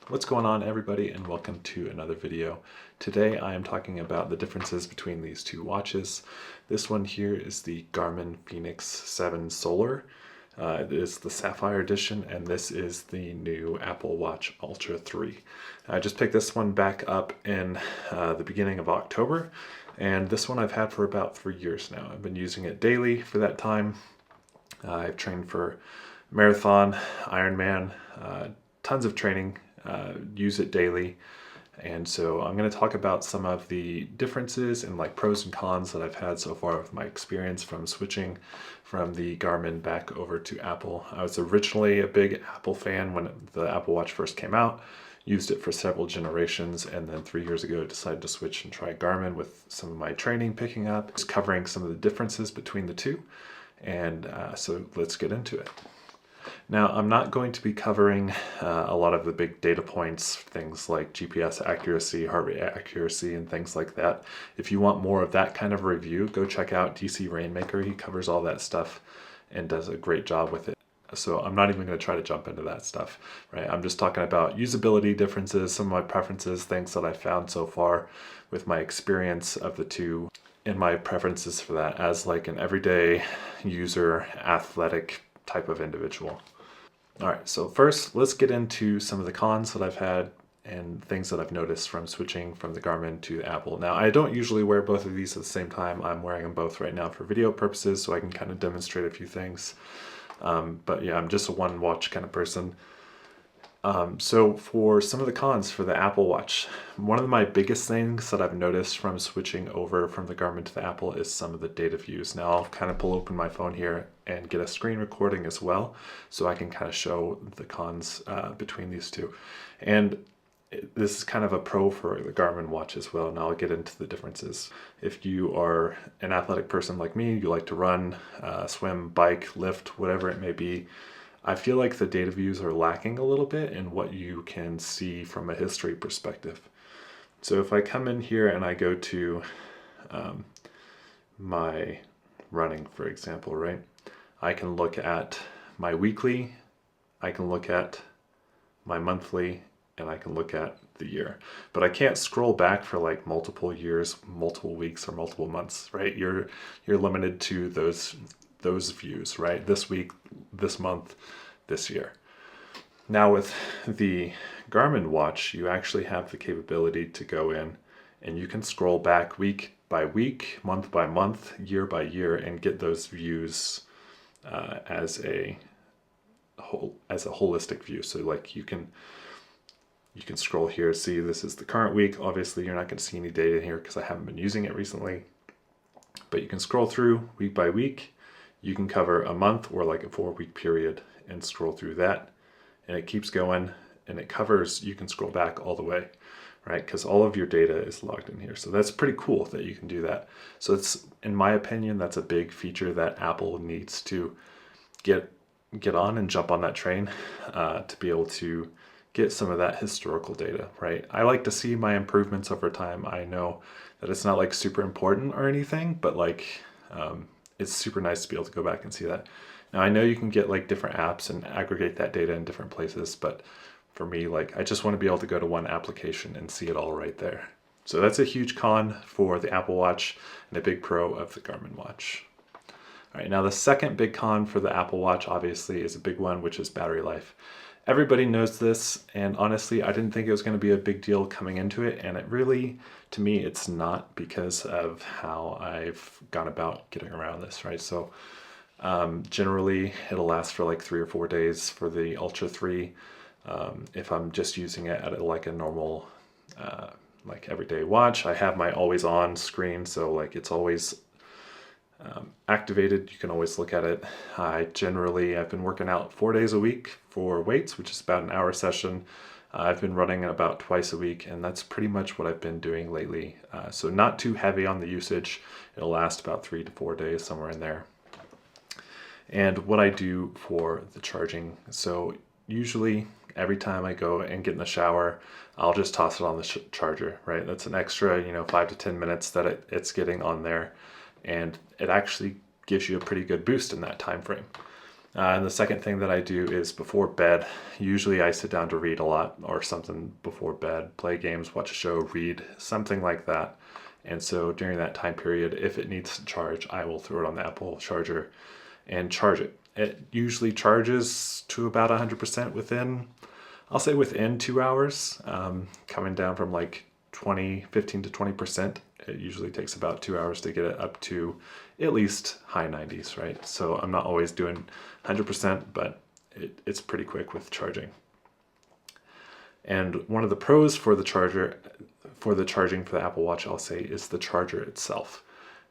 What's going on, everybody, and welcome to another video. Today I am talking about the differences between these two watches. This one here is the Garmin Fenix 7 Solar. It is the Sapphire edition, and this is the new Apple Watch Ultra 3. I just picked this one back up in the beginning of October, and this one I've had for about 3 years now. I've been using it daily for that time. I've trained for marathon, Ironman, tons of training. Use it daily, and so I'm going to talk about some of the differences and like pros and cons that I've had so far with my experience from switching from the Garmin back over to Apple. I was originally a big Apple fan when the Apple Watch first came out, used it for several generations, and then 3 years ago decided to switch and try Garmin with some of my training picking up, just covering some of the differences between the two, and so let's get into it. Now, I'm not going to be covering a lot of the big data points, things like GPS accuracy, heart rate accuracy, and things like that. If you want more of that kind of review, go check out DC Rainmaker. He covers all that stuff and does a great job with it. So I'm not even going to try to jump into that stuff, right? I'm just talking about usability differences, some of my preferences, things that I found so far with my experience of the two, and my preferences for that as like an everyday user, athletic type of individual. All right, so first let's get into some of the cons that I've had and things that I've noticed from switching from the Garmin to Apple. Now, I don't usually wear both of these at the same time. I'm wearing them both right now for video purposes, so I can kind of demonstrate a few things. But yeah, I'm just a one watch kind of person. So for some of the cons for the Apple Watch, one of my biggest things that I've noticed from switching over from the Garmin to the Apple is some of the data views. Now I'll kind of pull open my phone here and get a screen recording as well, so I can kind of show the cons between these two. And this is kind of a pro for the Garmin watch as well. Now I'll get into the differences. If you are an athletic person like me, you like to run, swim, bike, lift, whatever it may be, I feel like the data views are lacking a little bit in what you can see from a history perspective. So if I come in here and I go to my running, for example, right? I can look at my weekly, I can look at my monthly, and I can look at the year. But I can't scroll back for like multiple years, multiple weeks, or multiple months, right? You're limited to those views, right? This week, this month, this year. Now with the Garmin watch, you actually have the capability to go in and you can scroll back week by week, month by month, year by year, and get those views as a holistic view. So like you can scroll here, see this is the current week. Obviously you're not going to see any data here because I haven't been using it recently, but you can scroll through week by week. You can cover a month or like a 4-week period and scroll through that, and it keeps going, and it covers, you can scroll back all the way, right? Because all of your data is logged in here. So that's pretty cool that you can do that. So it's, in my opinion, that's a big feature that Apple needs to get on and jump on that train to be able to get some of that historical data, right? I like to see my improvements over time. I know that it's not like super important or anything, but like it's super nice to be able to go back and see that. Now I know you can get like different apps and aggregate that data in different places, but for me, like I just want to be able to go to one application and see it all right there. So that's a huge con for the Apple Watch and a big pro of the Garmin watch. All right, now the second big con for the Apple Watch obviously is a big one, which is battery life. Everybody knows this, and honestly, I didn't think it was going to be a big deal coming into it, and it really, to me, it's not because of how I've gone about getting around this, right? So generally, it'll last for like 3 or 4 days for the Ultra 3. If I'm just using it at like a normal, like everyday watch, I have my always on screen, so like it's always activated. You can always look at it. I've been working out 4 days a week for weights, which is about an hour session. I've been running about twice a week, and that's pretty much what I've been doing lately. So not too heavy on the usage. It'll last about 3 to 4 days, somewhere in there. And what I do for the charging, so usually every time I go and get in the shower, I'll just toss it on the charger, right? That's an extra, 5 to 10 minutes that it's getting on there, and it actually gives you a pretty good boost in that time frame. And the second thing that I do is before bed, usually I sit down to read a lot or something before bed, play games, watch a show, read, something like that. And so during that time period, if it needs to charge, I will throw it on the Apple charger and charge it. It usually charges to about 100% within, I'll say within 2 hours, coming down from like 15 to 20%. It usually takes about 2 hours to get it up to at least high 90s, right? So I'm not always doing 100%, but it's pretty quick with charging. And one of the pros for the charger, for the charging for the Apple Watch, I'll say, is the charger itself.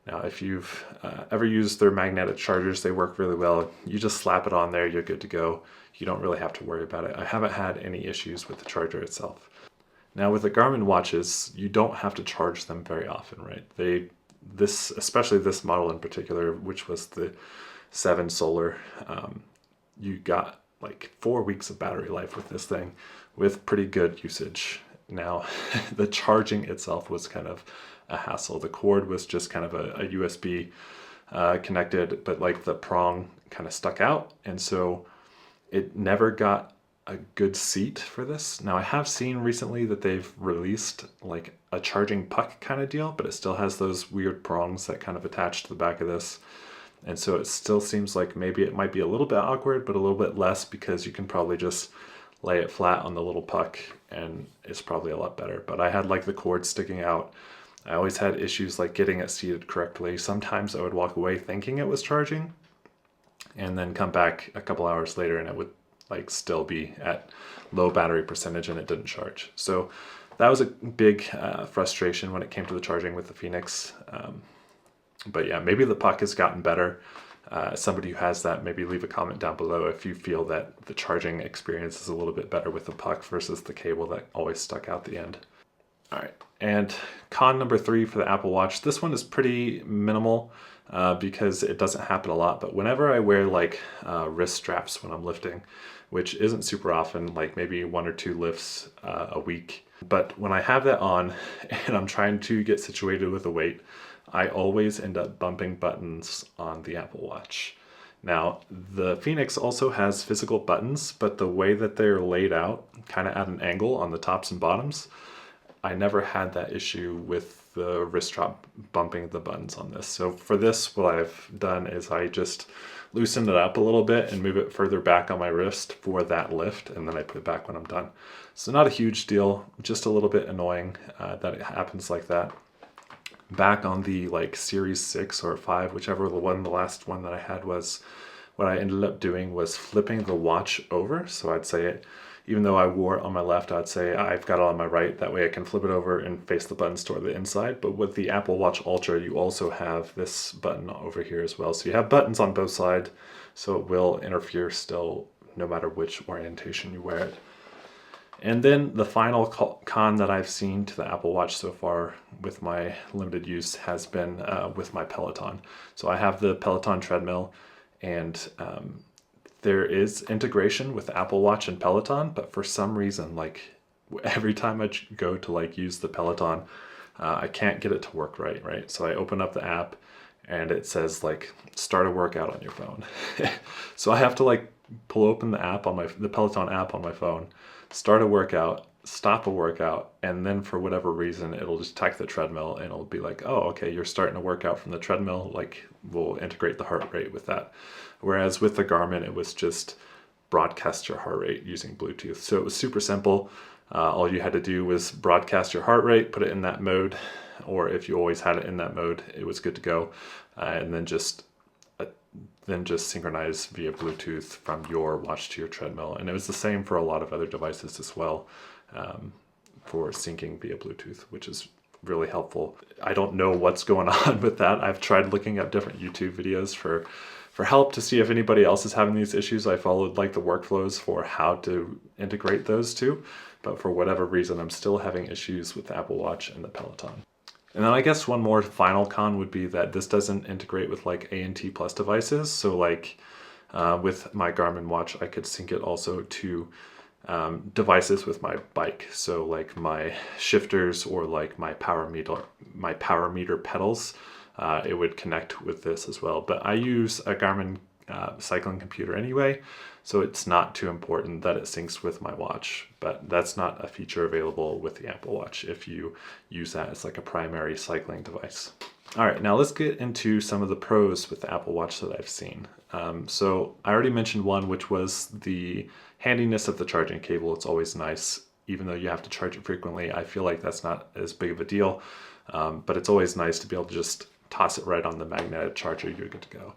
Now, if you've ever used their magnetic chargers, they work really well. You just slap it on there, you're good to go. You don't really have to worry about it. I haven't had any issues with the charger itself. Now, with the Garmin watches, you don't have to charge them very often, right? Especially this model in particular, which was the 7 Solar, you got like 4 weeks of battery life with this thing with pretty good usage. Now, the charging itself was kind of a hassle. The cord was just kind of a USB connected, but like the prong kind of stuck out. And so it never got a good seat for this. Now, I have seen recently that they've released like a charging puck kind of deal, but it still has those weird prongs that kind of attach to the back of this. And so it still seems like maybe it might be a little bit awkward, but a little bit less, because you can probably just lay it flat on the little puck and it's probably a lot better. But I had like the cord sticking out. I always had issues like getting it seated correctly. Sometimes I would walk away thinking it was charging and then come back a couple hours later and it would like still be at low battery percentage and it didn't charge. So that was a big frustration when it came to the charging with the Fenix. But yeah, maybe the puck has gotten better. Somebody who has that, maybe leave a comment down below if you feel that the charging experience is a little bit better with the puck versus the cable that always stuck out the end. All right, and con number 3 for the Apple Watch. This one is pretty minimal because it doesn't happen a lot, but whenever I wear like wrist straps when I'm lifting, which isn't super often, like maybe 1 or 2 lifts a week, but when I have that on and I'm trying to get situated with a weight, I always end up bumping buttons on the Apple Watch. Now, the Fenix also has physical buttons, but the way that they're laid out, kind of at an angle on the tops and bottoms, I never had that issue with the wrist strap bumping the buttons on this. So for this, what I've done is I just loosen it up a little bit and move it further back on my wrist for that lift, and then I put it back when I'm done. So not a huge deal, just a little bit annoying that it happens like that. Back on the like Series 6 or 5, whichever the last one that I had was, what I ended up doing was flipping the watch over. So I'd say, even though I wore it on my left, I'd say I've got it on my right. That way I can flip it over and face the buttons toward the inside. But with the Apple Watch Ultra, you also have this button over here as well. So you have buttons on both sides, so it will interfere still no matter which orientation you wear it. And then the final con that I've seen to the Apple Watch so far with my limited use has been with my Peloton. So I have the Peloton treadmill, and there is integration with Apple Watch and Peloton, but for some reason, like every time I go to like use the Peloton, I can't get it to work right? So I open up the app and it says like start a workout on your phone. So I have to like pull open the app on the Peloton app on my phone, start a workout, stop a workout, and then for whatever reason it'll detect the treadmill and it'll be like, oh, okay, you're starting a workout from the treadmill, like we'll integrate the heart rate with that. Whereas with the Garmin, it was just broadcast your heart rate using Bluetooth. So it was super simple. All you had to do was broadcast your heart rate, put it in that mode, or if you always had it in that mode, it was good to go. And then just synchronize via Bluetooth from your watch to your treadmill. And it was the same for a lot of other devices as well, for syncing via Bluetooth, which is really helpful. I don't know what's going on with that. I've tried looking up different YouTube videos for help to see if anybody else is having these issues. I followed like the workflows for how to integrate those two, but for whatever reason, I'm still having issues with the Apple Watch and the Peloton. And then I guess one more final con would be that this doesn't integrate with like ANT Plus devices. So like with my Garmin watch, I could sync it also to devices with my bike. So like my shifters or like my power meter pedals, it would connect with this as well. But I use a Garmin cycling computer anyway, so it's not too important that it syncs with my watch, but that's not a feature available with the Apple Watch if you use that as like a primary cycling device. All right, now let's get into some of the pros with the Apple Watch that I've seen. So I already mentioned one, which was the handiness of the charging cable. It's always nice, even though you have to charge it frequently. I feel like that's not as big of a deal, but it's always nice to be able to just toss it right on the magnetic charger. You're good to go.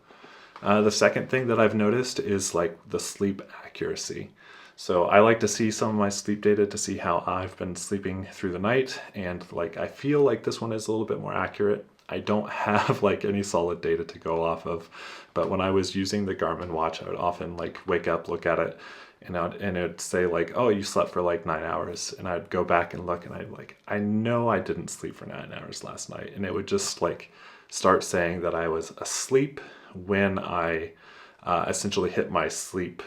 The second thing that I've noticed is like the sleep accuracy. So I like to see some of my sleep data to see how I've been sleeping through the night, and like I feel like this one is a little bit more accurate. I don't have like any solid data to go off of, but when I was using the Garmin watch, I would often like wake up, look at it, and it would say like, oh, you slept for like 9 hours. And I'd go back and look, and I'd like, I know I didn't sleep for 9 hours last night. And it would just like start saying that I was asleep when I essentially hit my sleep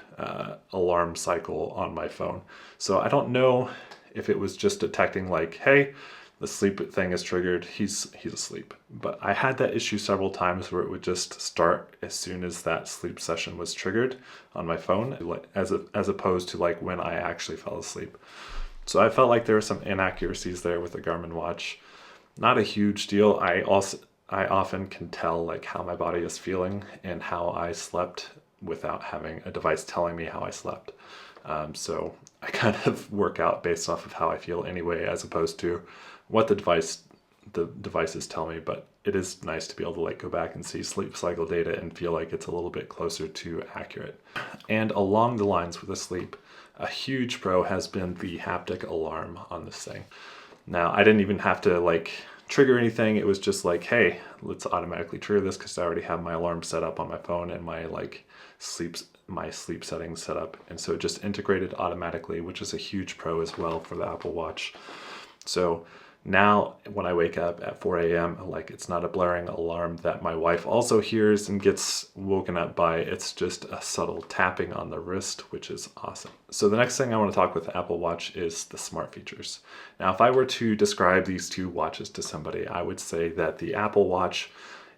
alarm cycle on my phone. So I don't know if it was just detecting like, hey, the sleep thing is triggered, he's asleep. But I had that issue several times where it would just start as soon as that sleep session was triggered on my phone, as opposed to like when I actually fell asleep. So I felt like there were some inaccuracies there with the Garmin watch. Not a huge deal. I often can tell like how my body is feeling and how I slept without having a device telling me how I slept. So I kind of work out based off of how I feel anyway, as opposed to what the devices tell me. But it is nice to be able to like go back and see sleep cycle data and feel like it's a little bit closer to accurate. And along the lines with the sleep, a huge pro has been the haptic alarm on this thing. Now, I didn't even have to like trigger anything. It was just like, hey, let's automatically trigger this because I already have my alarm set up on my phone and my sleep settings set up. And so it just integrated automatically, which is a huge pro as well for the Apple Watch. So now when I wake up at 4 a.m., like it's not a blaring alarm that my wife also hears and gets woken up by. It's just a subtle tapping on the wrist, which is awesome. So the next thing I want to talk with the Apple Watch is the smart features. Now, if I were to describe these two watches to somebody, I would say that the Apple Watch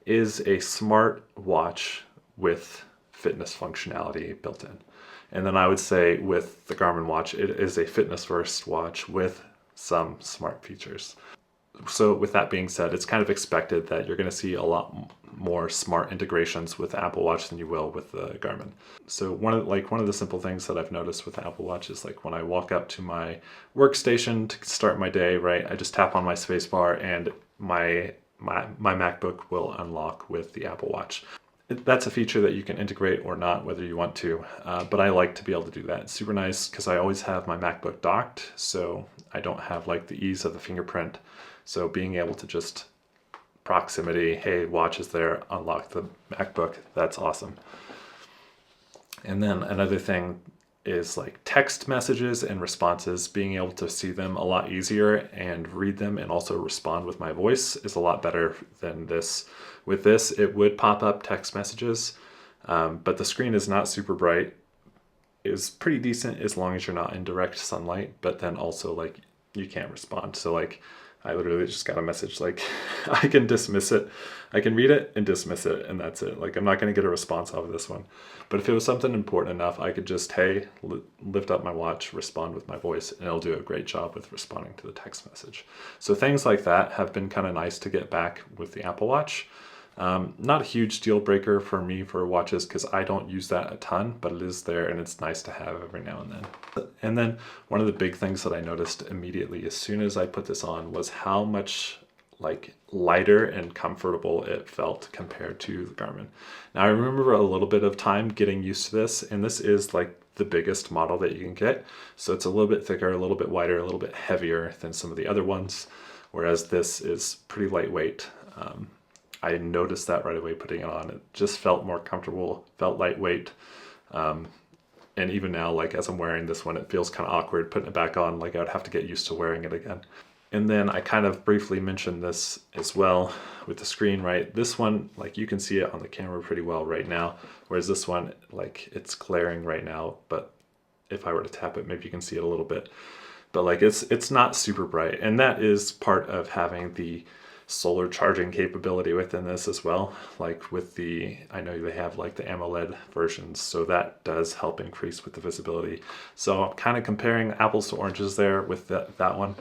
is a smart watch with fitness functionality built in. And then I would say with the Garmin watch, it is a fitness first watch with some smart features. So with that being said, it's kind of expected that you're going to see a lot more smart integrations with the Apple Watch than you will with the Garmin. So one of the simple things that I've noticed with the Apple Watch is like when I walk up to my workstation to start my day, right, I just tap on my space bar and my MacBook will unlock with the Apple Watch. That's a feature that you can integrate or not, whether you want to, but I like to be able to do that. It's super nice because I always have my MacBook docked, so I don't have like the ease of the fingerprint. So being able to just proximity, hey, watch is there, unlock the MacBook, that's awesome. And then another thing is like text messages and responses, being able to see them a lot easier and read them and also respond with my voice is a lot better than this. With this, it would pop up text messages, but the screen is not super bright. It's pretty decent as long as you're not in direct sunlight, but then also like you can't respond. So like I literally just got a message like I can dismiss it. I can read it and dismiss it, and that's it. Like I'm not going to get a response off of this one. But if it was something important enough, I could just, hey, lift up my watch, respond with my voice, and it'll do a great job with responding to the text message. So things like that have been kind of nice to get back with the Apple Watch. Not a huge deal breaker for me for watches because I don't use that a ton, but it is there and it's nice to have every now and then. And then one of the big things that I noticed immediately as soon as I put this on was how much like lighter and comfortable it felt compared to the Garmin. Now I remember a little bit of time getting used to this, and this is like the biggest model that you can get. So it's a little bit thicker, a little bit wider, a little bit heavier than some of the other ones, whereas this is pretty lightweight. I noticed that right away putting it on. It just felt more comfortable, felt lightweight. And even now, like as I'm wearing this one, it feels kind of awkward putting it back on. Like I would have to get used to wearing it again. And then I kind of briefly mentioned this as well with the screen, right? This one, like you can see it on the camera pretty well right now, whereas this one, like it's glaring right now, but if I were to tap it, maybe you can see it a little bit. But like it's not super bright, and that is part of having the solar charging capability within this as well. Like with I know they have like the AMOLED versions, so that does help increase with the visibility. So I'm kind of comparing apples to oranges there with that one.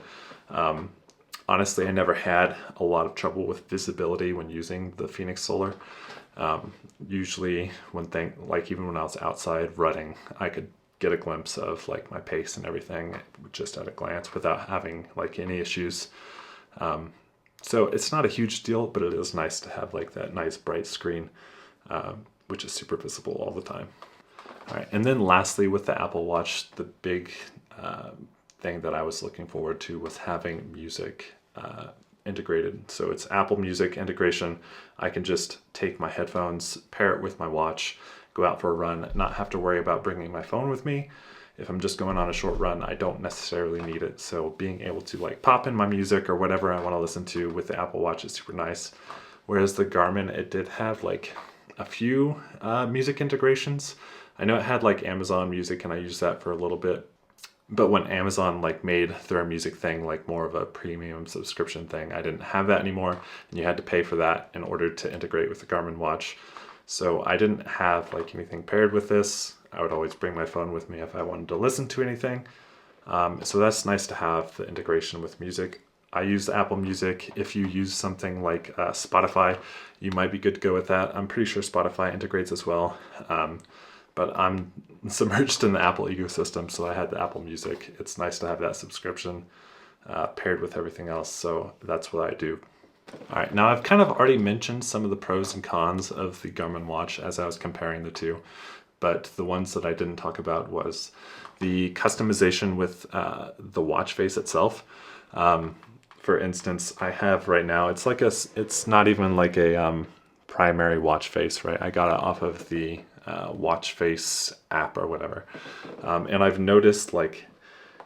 Honestly, I never had a lot of trouble with visibility when using the Fenix Solar. Usually even when I was outside running, I could get a glimpse of like my pace and everything just at a glance without having like any issues. So it's not a huge deal, but it is nice to have like that nice bright screen, which is super visible all the time. All right, and then lastly with the Apple Watch, the big thing that I was looking forward to was having music integrated. So it's Apple Music integration. I can just take my headphones, pair it with my watch, go out for a run, not have to worry about bringing my phone with me. If I'm just going on a short run, I don't necessarily need it. So being able to like pop in my music or whatever I want to listen to with the Apple Watch is super nice. Whereas the Garmin, it did have like a few music integrations. I know it had like Amazon Music and I used that for a little bit. But when Amazon like made their music thing like more of a premium subscription thing, I didn't have that anymore, and you had to pay for that in order to integrate with the Garmin watch. So I didn't have like anything paired with this. I would always bring my phone with me if I wanted to listen to anything. So that's nice to have the integration with music. I use Apple Music. If you use something like Spotify, you might be good to go with that. I'm pretty sure Spotify integrates as well. But I'm submerged in the Apple ecosystem, so I had the Apple Music. It's nice to have that subscription paired with everything else, so that's what I do. All right, now I've kind of already mentioned some of the pros and cons of the Garmin watch as I was comparing the two, but the ones that I didn't talk about was the customization with the watch face itself. For instance, I have right now, it's not even like a primary watch face, right? I got it off of the watch face app or whatever. And I've noticed like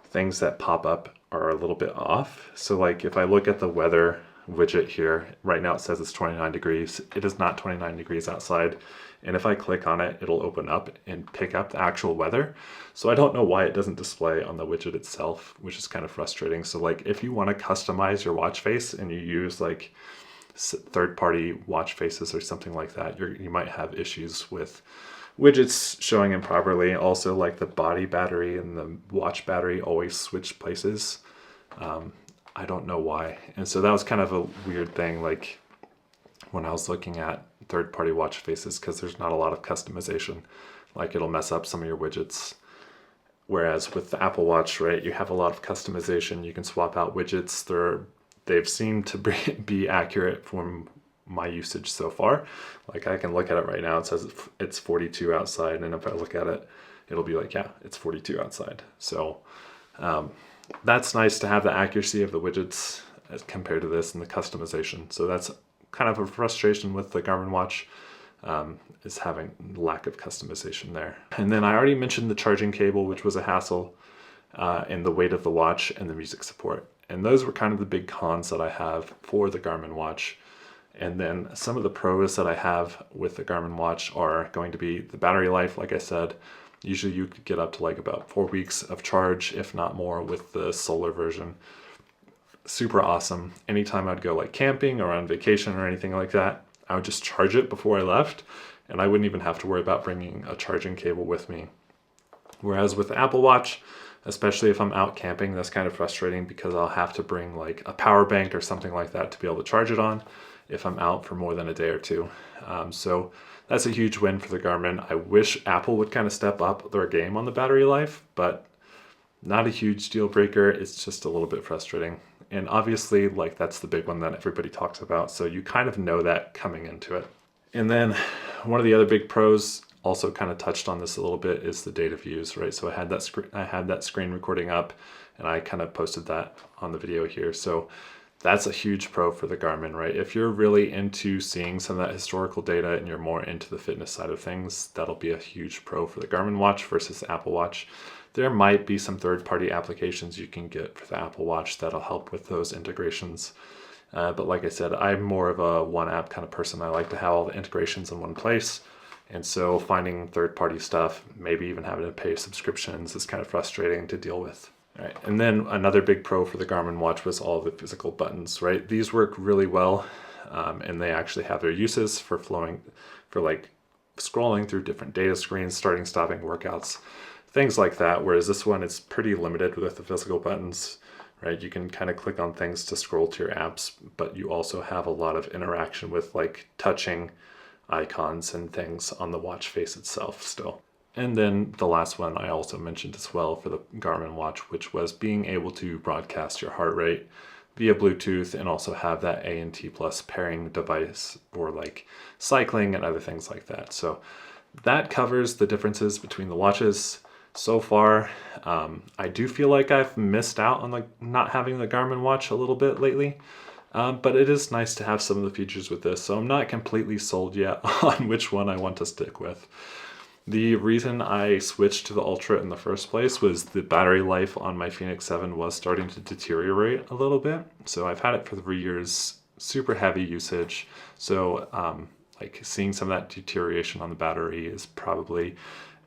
things that pop up are a little bit off. So like if I look at the weather widget here, right now it says it's 29 degrees. It is not 29 degrees outside. And if I click on it, it'll open up and pick up the actual weather. So I don't know why it doesn't display on the widget itself, which is kind of frustrating. So like if you want to customize your watch face and you use like third-party watch faces or something like that, you might have issues with widgets showing improperly. Also, like the body battery and the watch battery always switch places. I don't know why. And so that was kind of a weird thing, like when I was looking at third-party watch faces, because there's not a lot of customization. Like it'll mess up some of your widgets. Whereas with the Apple Watch, right, you have a lot of customization. You can swap out widgets. They've seemed to be accurate from my usage so far. Like I can look at it right now, it says it's 42 outside, and if I look at it, it'll be like, yeah, it's 42 outside. So that's nice to have the accuracy of the widgets as compared to this and the customization. So that's kind of a frustration with the Garmin watch, is having lack of customization there. And then I already mentioned the charging cable, which was a hassle, and the weight of the watch and the music support. And those were kind of the big cons that I have for the Garmin watch. And then some of the pros that I have with the Garmin watch are going to be the battery life. Like I said, usually you could get up to like about 4 weeks of charge, if not more, with the solar version. Super awesome. Anytime I'd go like camping or on vacation or anything like that, I would just charge it before I left, and I wouldn't even have to worry about bringing a charging cable with me. Whereas with the Apple Watch, especially if I'm out camping, that's kind of frustrating because I'll have to bring like a power bank or something like that to be able to charge it on if I'm out for more than a day or two. So that's a huge win for the Garmin. I wish Apple would kind of step up their game on the battery life, but not a huge deal breaker. It's just a little bit frustrating. And obviously, like that's the big one that everybody talks about. So you kind of know that coming into it. And then one of the other big pros, also kind of touched on this a little bit, is the data views, right? So I had that screen recording up, and I kind of posted that on the video here. So that's a huge pro for the Garmin, right? If you're really into seeing some of that historical data and you're more into the fitness side of things, that'll be a huge pro for the Garmin watch versus the Apple Watch. There might be some third-party applications you can get for the Apple Watch that'll help with those integrations. But like I said, I'm more of a one app kind of person. I like to have all the integrations in one place. And so finding third-party stuff, maybe even having to pay subscriptions, is kind of frustrating to deal with. All right, and then another big pro for the Garmin watch was all the physical buttons, right? These work really well, and they actually have their uses for like scrolling through different data screens, starting, stopping workouts, things like that. Whereas this one, it's pretty limited with the physical buttons, right? You can kind of click on things to scroll to your apps, but you also have a lot of interaction with like touching icons and things on the watch face itself still. And then the last one I also mentioned as well for the Garmin watch, which was being able to broadcast your heart rate via Bluetooth and also have that A&T Plus pairing device for like cycling and other things like that. So that covers the differences between the watches so far. I do feel like I've missed out on like not having the Garmin watch a little bit lately. But it is nice to have some of the features with this, so I'm not completely sold yet on which one I want to stick with. The reason I switched to the Ultra in the first place was the battery life on my Fenix 7 was starting to deteriorate a little bit. So I've had it for 3 years, super heavy usage. So like seeing some of that deterioration on the battery is probably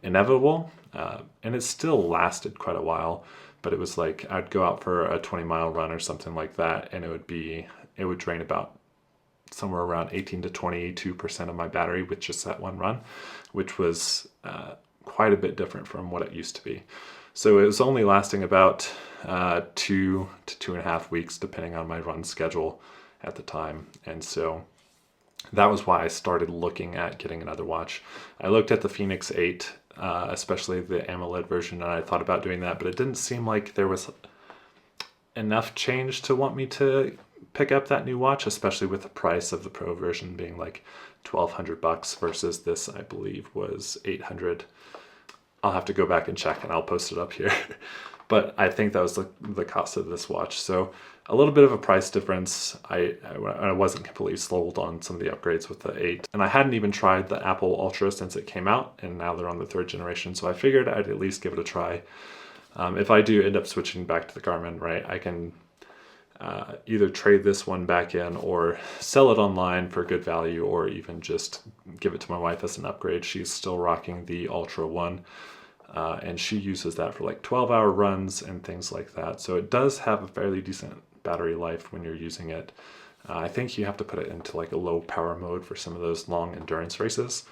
inevitable. And it still lasted quite a while, but it was like I'd go out for a 20-mile run or something like that, and it would drain about somewhere around 18 to 22% of my battery with just that one run, which was quite a bit different from what it used to be. So it was only lasting about 2 to 2.5 weeks, depending on my run schedule at the time. And so that was why I started looking at getting another watch. I looked at the Fenix 8, especially the AMOLED version, and I thought about doing that, but it didn't seem like there was enough change to want me to pick up that new watch, especially with the price of the Pro version being like $1,200 versus this, I believe, was $800. I'll have to go back and check, and I'll post it up here. But I think that was the cost of this watch. So a little bit of a price difference. I wasn't completely sold on some of the upgrades with the 8. And I hadn't even tried the Apple Ultra since it came out, and now they're on the 3rd generation. So I figured I'd at least give it a try. If I do end up switching back to the Garmin, right, I can either trade this one back in or sell it online for good value, or even just give it to my wife as an upgrade. She's still rocking the Ultra 1, and she uses that for like 12-hour runs and things like that. So it does have a fairly decent battery life when you're using it. I think you have to put it into like a low power mode for some of those long endurance races.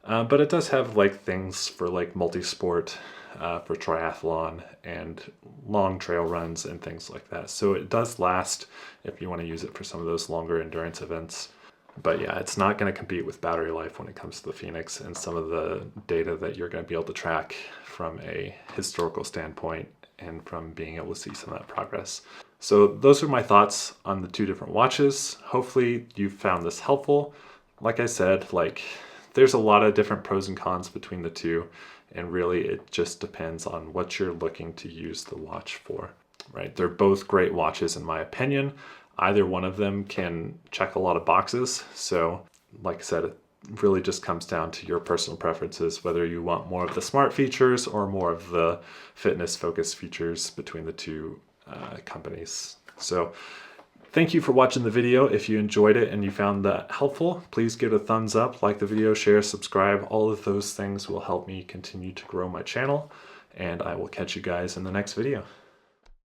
But it does have like things for like multi-sport, for triathlon and long trail runs and things like that. So it does last if you want to use it for some of those longer endurance events. But yeah, it's not going to compete with battery life when it comes to the Fenix and some of the data that you're going to be able to track from a historical standpoint and from being able to see some of that progress. So those are my thoughts on the two different watches. Hopefully you found this helpful. Like I said, like there's a lot of different pros and cons between the two, and really it just depends on what you're looking to use the watch for, right? They're both great watches in my opinion. Either one of them can check a lot of boxes. So like I said, it really just comes down to your personal preferences, whether you want more of the smart features or more of the fitness focused features between the two companies. So thank you for watching the video. If you enjoyed it and you found that helpful, please give it a thumbs up, like the video, share, subscribe. All of those things will help me continue to grow my channel, and I will catch you guys in the next video.